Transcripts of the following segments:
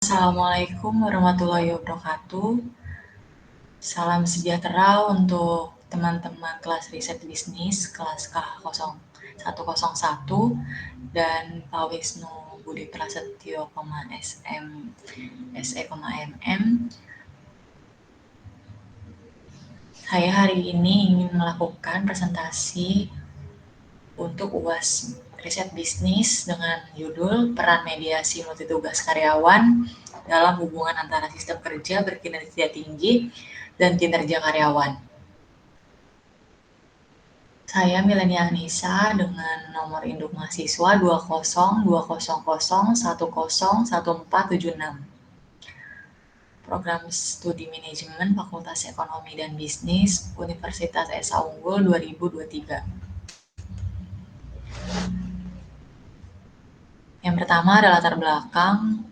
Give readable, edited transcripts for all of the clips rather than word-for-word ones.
Assalamualaikum warahmatullahi wabarakatuh. Salam sejahtera untuk teman-teman kelas riset bisnis kelas K101 dan Pak Wisnu Budi Prasetyo, SM, SE, MM. Saya hari ini ingin melakukan presentasi untuk UAS riset bisnis dengan judul Peran Mediasi Multitugas Karyawan dalam hubungan antara sistem kerja berkinerja tinggi dan kinerja karyawan. Saya Milenia Anissa dengan nomor induk mahasiswa 202001011476. Program Studi Manajemen Fakultas Ekonomi dan Bisnis Universitas Esa Unggul 2023. Yang pertama adalah latar belakang.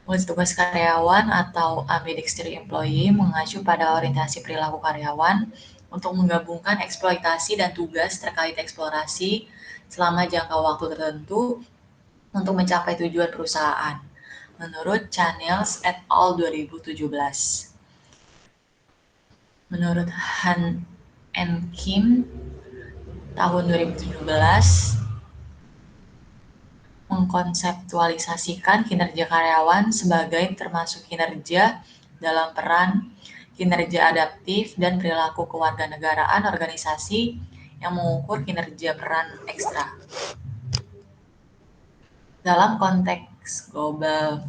Multitugas karyawan atau ambidextrous employee mengacu pada orientasi perilaku karyawan untuk menggabungkan eksploitasi dan tugas terkait eksplorasi selama jangka waktu tertentu untuk mencapai tujuan perusahaan, menurut Channels et al. 2017. Menurut Han and Kim tahun 2017, mengkonseptualisasikan kinerja karyawan sebagai termasuk kinerja dalam peran kinerja adaptif dan perilaku kewarganegaraan organisasi yang mengukur kinerja peran ekstra. Dalam konteks global,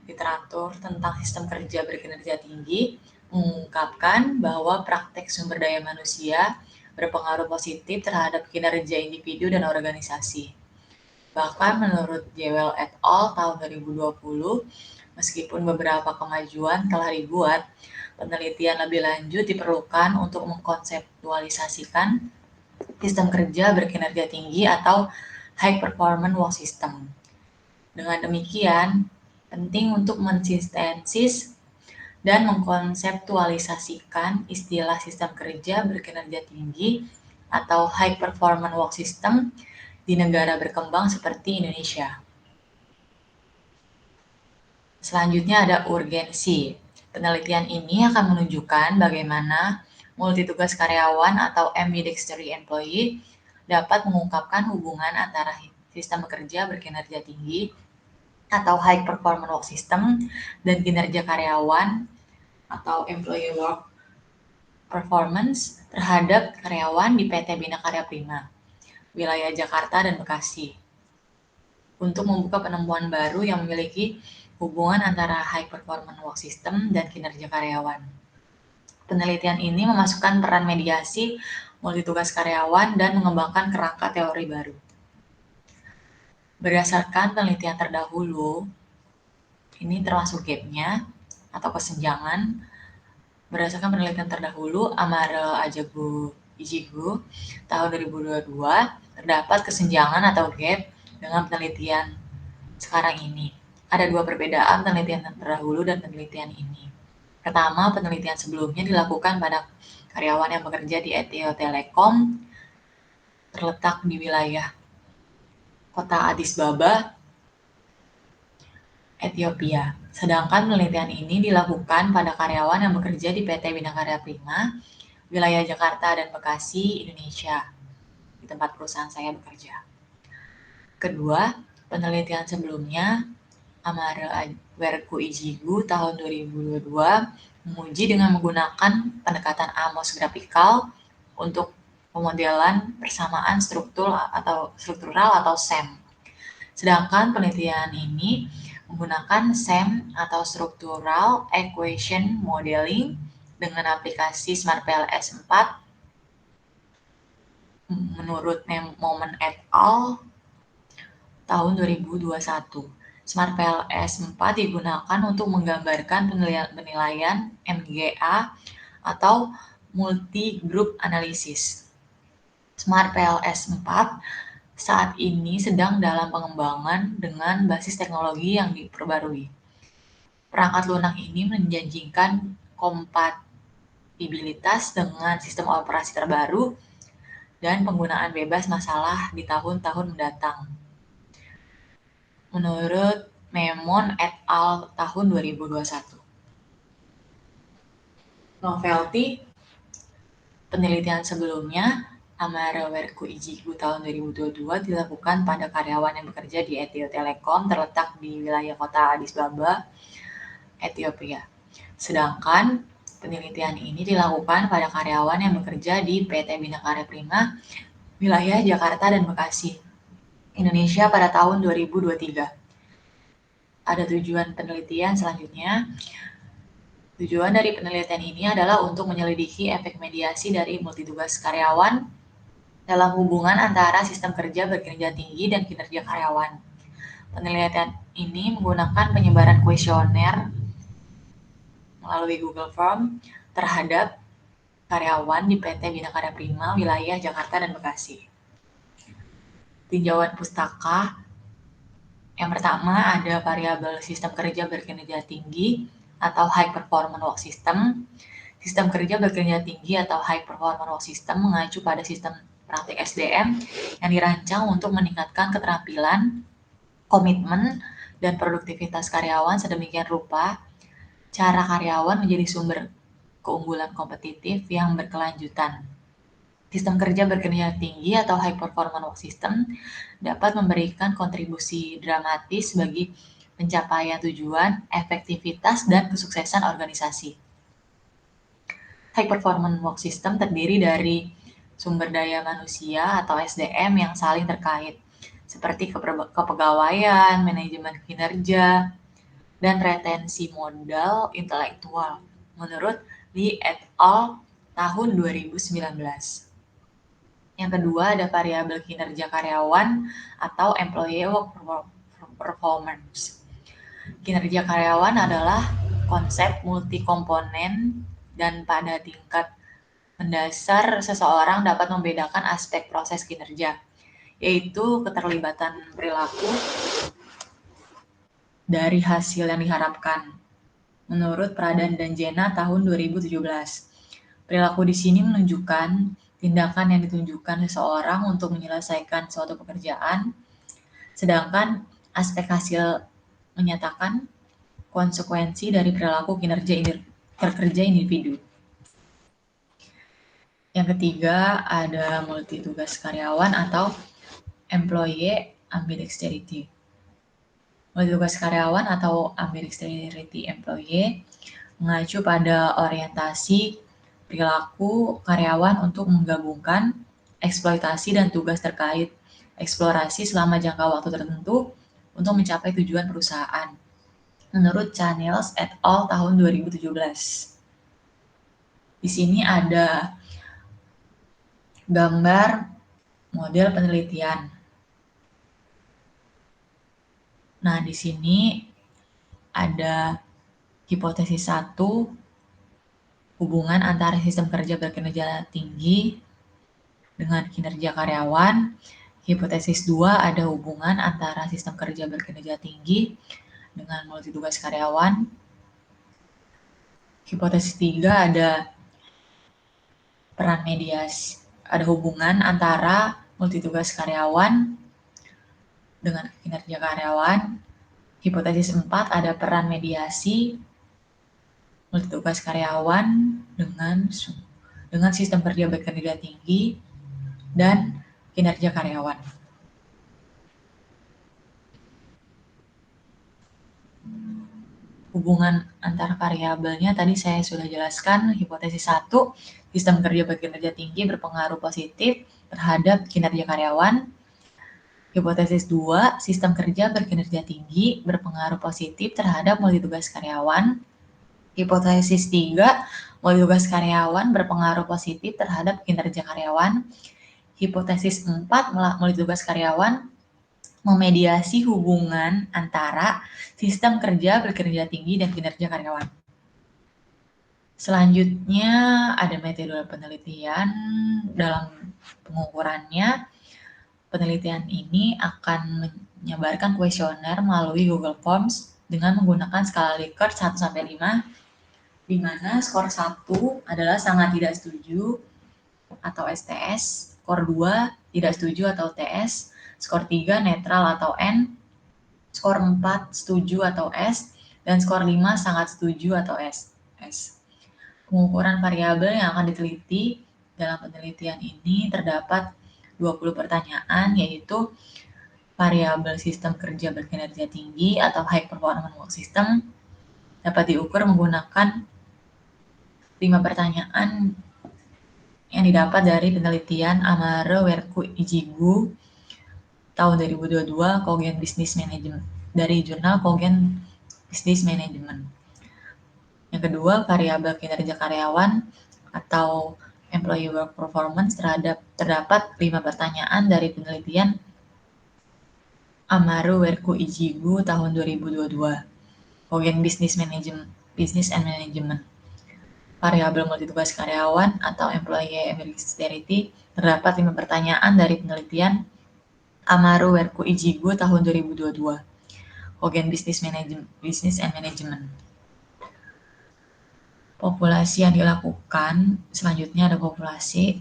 literatur tentang sistem kerja berkinerja tinggi mengungkapkan bahwa praktek sumber daya manusia berpengaruh positif terhadap kinerja individu dan organisasi. Bahkan menurut Jewel et al. Tahun 2020, meskipun beberapa kemajuan telah dibuat, penelitian lebih lanjut diperlukan untuk mengkonseptualisasikan sistem kerja berkinerja tinggi atau high performance work system. Dengan demikian, penting untuk mensintesis dan mengkonseptualisasikan istilah sistem kerja berkinerja tinggi atau high performance work system di negara berkembang seperti Indonesia. Selanjutnya ada urgensi. Penelitian ini akan menunjukkan bagaimana multitugas karyawan atau ambidextrous employee dapat mengungkapkan hubungan antara sistem kerja berkinerja tinggi atau high performance work system dan kinerja karyawan atau employee work performance terhadap karyawan di PT Bina Karya Prima, wilayah Jakarta dan Bekasi, untuk membuka penemuan baru yang memiliki hubungan antara high performance work system dan kinerja karyawan. Penelitian ini memasukkan peran mediasi multitugas karyawan dan mengembangkan kerangka teori baru. Berdasarkan penelitian terdahulu, ini termasuk gap-nya atau kesenjangan. Berdasarkan penelitian terdahulu, Amare Ijigu tahun 2022, terdapat kesenjangan atau gap dengan penelitian sekarang ini. Ada dua perbedaan penelitian terdahulu dan penelitian ini. Pertama, penelitian sebelumnya dilakukan pada karyawan yang bekerja di Ethio Telecom, terletak di wilayah kota Addis Ababa, Ethiopia. Sedangkan penelitian ini dilakukan pada karyawan yang bekerja di PT Bina Karya Prima, wilayah Jakarta dan Bekasi, Indonesia, di tempat perusahaan saya bekerja. Kedua, penelitian sebelumnya, Amare Ijigu tahun 2022, menguji dengan menggunakan pendekatan Amos grafikal untuk pemodelan persamaan struktural atau SEM. Sedangkan penelitian ini menggunakan SEM atau Structural Equation Modeling dengan aplikasi SmartPLS 4 menurut Momen et al. Tahun 2021. SmartPLS 4 digunakan untuk menggambarkan penilaian MGA atau Multi Group Analysis. SmartPLS 4 saat ini sedang dalam pengembangan dengan basis teknologi yang diperbarui. Perangkat lunak ini menjanjikan kompatibilitas dengan sistem operasi terbaru dan penggunaan bebas masalah di tahun-tahun mendatang. Menurut Memon et al. Tahun 2021. Novelty, penelitian sebelumnya, Amara Werku Ijigu tahun 2022 dilakukan pada karyawan yang bekerja di Ethio Telecom terletak di wilayah kota Addis Ababa, Ethiopia. Sedangkan penelitian ini dilakukan pada karyawan yang bekerja di PT Bina Karya Prima, wilayah Jakarta dan Bekasi, Indonesia pada tahun 2023. Ada tujuan penelitian selanjutnya. Tujuan dari penelitian ini adalah untuk menyelidiki efek mediasi dari multitugas karyawan dalam hubungan antara sistem kerja berkinerja tinggi dan kinerja karyawan. Penelitian ini menggunakan penyebaran kuesioner melalui Google Form terhadap karyawan di PT Bina Karya Prima, wilayah Jakarta dan Bekasi. Tinjauan pustaka. Yang pertama ada variabel sistem kerja berkinerja tinggi atau high performance work system. Sistem kerja berkinerja tinggi atau high performance work system mengacu pada sistem praktik SDM yang dirancang untuk meningkatkan keterampilan, komitmen, dan produktivitas karyawan sedemikian rupa cara karyawan menjadi sumber keunggulan kompetitif yang berkelanjutan. Sistem kerja berkinerja tinggi atau high performance work system dapat memberikan kontribusi dramatis bagi pencapaian tujuan, efektivitas, dan kesuksesan organisasi. High performance work system terdiri dari sumber daya manusia atau SDM yang saling terkait, seperti kepegawaian, manajemen kinerja, dan retensi modal intelektual, menurut Lee et al. Tahun 2019. Yang kedua ada variabel kinerja karyawan atau employee work performance. Kinerja karyawan adalah konsep multi-komponen dan pada tingkat mendasar seseorang dapat membedakan aspek proses kinerja, yaitu keterlibatan perilaku dari hasil yang diharapkan. Menurut Pradhan dan Jena tahun 2017, perilaku di sini menunjukkan tindakan yang ditunjukkan seseorang untuk menyelesaikan suatu pekerjaan, sedangkan aspek hasil menyatakan konsekuensi dari perilaku kerja individu. Yang ketiga ada multitugas karyawan atau employee ambidexterity. Multitugas karyawan atau ambidexterity employee mengacu pada orientasi perilaku karyawan untuk menggabungkan eksploitasi dan tugas terkait eksplorasi selama jangka waktu tertentu untuk mencapai tujuan perusahaan. Menurut Channels et al. Tahun 2017. Di sini ada gambar model penelitian. Nah, di sini ada hipotesis 1, hubungan antara sistem kerja berkinerja tinggi dengan kinerja karyawan. Hipotesis 2 ada hubungan antara sistem kerja berkinerja tinggi dengan multitugas karyawan. Hipotesis 3 ada peran mediasi, ada hubungan antara multitugas karyawan dengan kinerja karyawan. Hipotesis 4 ada peran mediasi multitugas karyawan dengan sistem kerja berkinerja tinggi dan kinerja karyawan. Hubungan antar variabelnya tadi saya sudah jelaskan. Hipotesis 1, sistem kerja berkinerja tinggi berpengaruh positif terhadap kinerja karyawan. Hipotesis 2, sistem kerja berkinerja tinggi berpengaruh positif terhadap multitugas karyawan. Hipotesis 3, multitugas karyawan berpengaruh positif terhadap kinerja karyawan. Hipotesis 4, multitugas karyawan memediasi hubungan antara sistem kerja berkinerja tinggi dan kinerja karyawan. Selanjutnya ada metode penelitian dalam pengukurannya. Penelitian ini akan menyebarkan kuesioner melalui Google Forms dengan menggunakan skala Likert 1-5, di mana skor 1 adalah sangat tidak setuju atau STS, skor 2 tidak setuju atau TS, skor 3 netral atau N, skor 4 setuju atau S, dan skor 5 sangat setuju atau S. Pengukuran variabel yang akan diteliti dalam penelitian ini terdapat 20 pertanyaan, yaitu variabel sistem kerja berkinerja tinggi atau high performance work system dapat diukur menggunakan 5 pertanyaan yang didapat dari penelitian Amare, Werku, Ijigu tahun 2022 Cogent Business Management dari jurnal Cogent Business Management. Yang kedua, variabel kinerja karyawan atau employee work performance terdapat 5 pertanyaan dari penelitian Amare, Werku, Ijigu tahun 2022 Cogent Business and Management. Variabel multitugas karyawan atau employee dexterity terdapat 5 pertanyaan dari penelitian Amare, Werku, Ijigu tahun 2022 Cogent Business and Management. Populasi yang dilakukan, selanjutnya ada populasi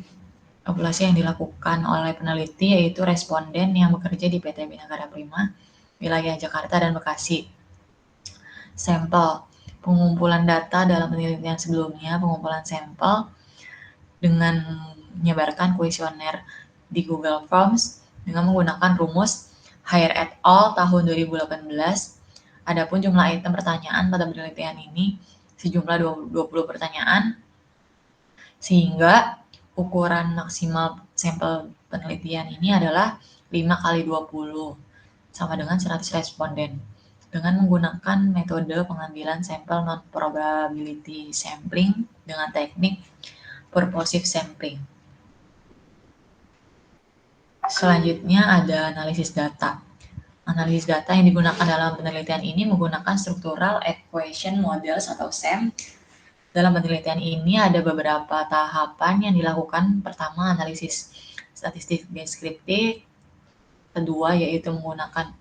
yang dilakukan oleh peneliti, yaitu responden yang bekerja di PT Binakarya Prima, wilayah Jakarta dan Bekasi. Sampel, pengumpulan data dalam penelitian sebelumnya, pengumpulan sampel dengan menyebarkan kuesioner di Google Forms dengan menggunakan rumus Haier et al. Tahun 2018. Adapun jumlah item pertanyaan pada penelitian ini sejumlah 20 pertanyaan, sehingga ukuran maksimal sampel penelitian ini adalah 5 kali 20 sama dengan 100 responden dengan menggunakan metode pengambilan sampel non-probability sampling dengan teknik purposive sampling. Selanjutnya ada analisis data. Analisis data yang digunakan dalam penelitian ini menggunakan structural equation models atau SEM. Dalam penelitian ini ada beberapa tahapan yang dilakukan. Pertama, analisis statistik deskriptif. Kedua, yaitu menggunakan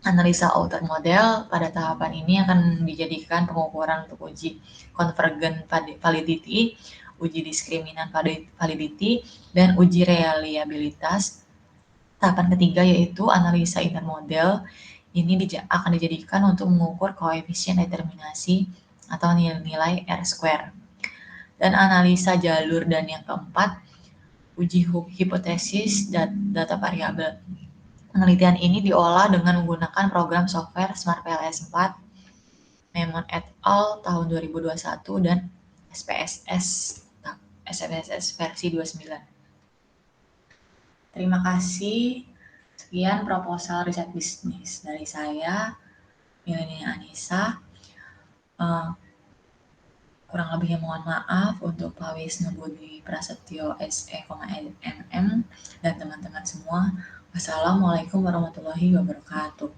analisa outer model. Pada tahapan ini akan dijadikan pengukuran untuk uji convergent validity, uji diskriminan validity, dan uji reliabilitas. Tahapan ketiga yaitu analisa intermodel. Ini akan dijadikan untuk mengukur koefisien determinasi atau nilai R-square. Dan analisa jalur, dan yang keempat, uji hipotesis data variabel. Penelitian ini diolah dengan menggunakan program software SmartPLS 4, Memon et al. Tahun 2021 dan SPSS versi 29. Terima kasih. Sekian proposal riset bisnis dari saya, Milenia Anissa. Kurang lebihnya mohon maaf untuk Pak Wisnu Budi Prasetyo SE, MM dan teman-teman semua. Wassalamualaikum warahmatullahi wabarakatuh.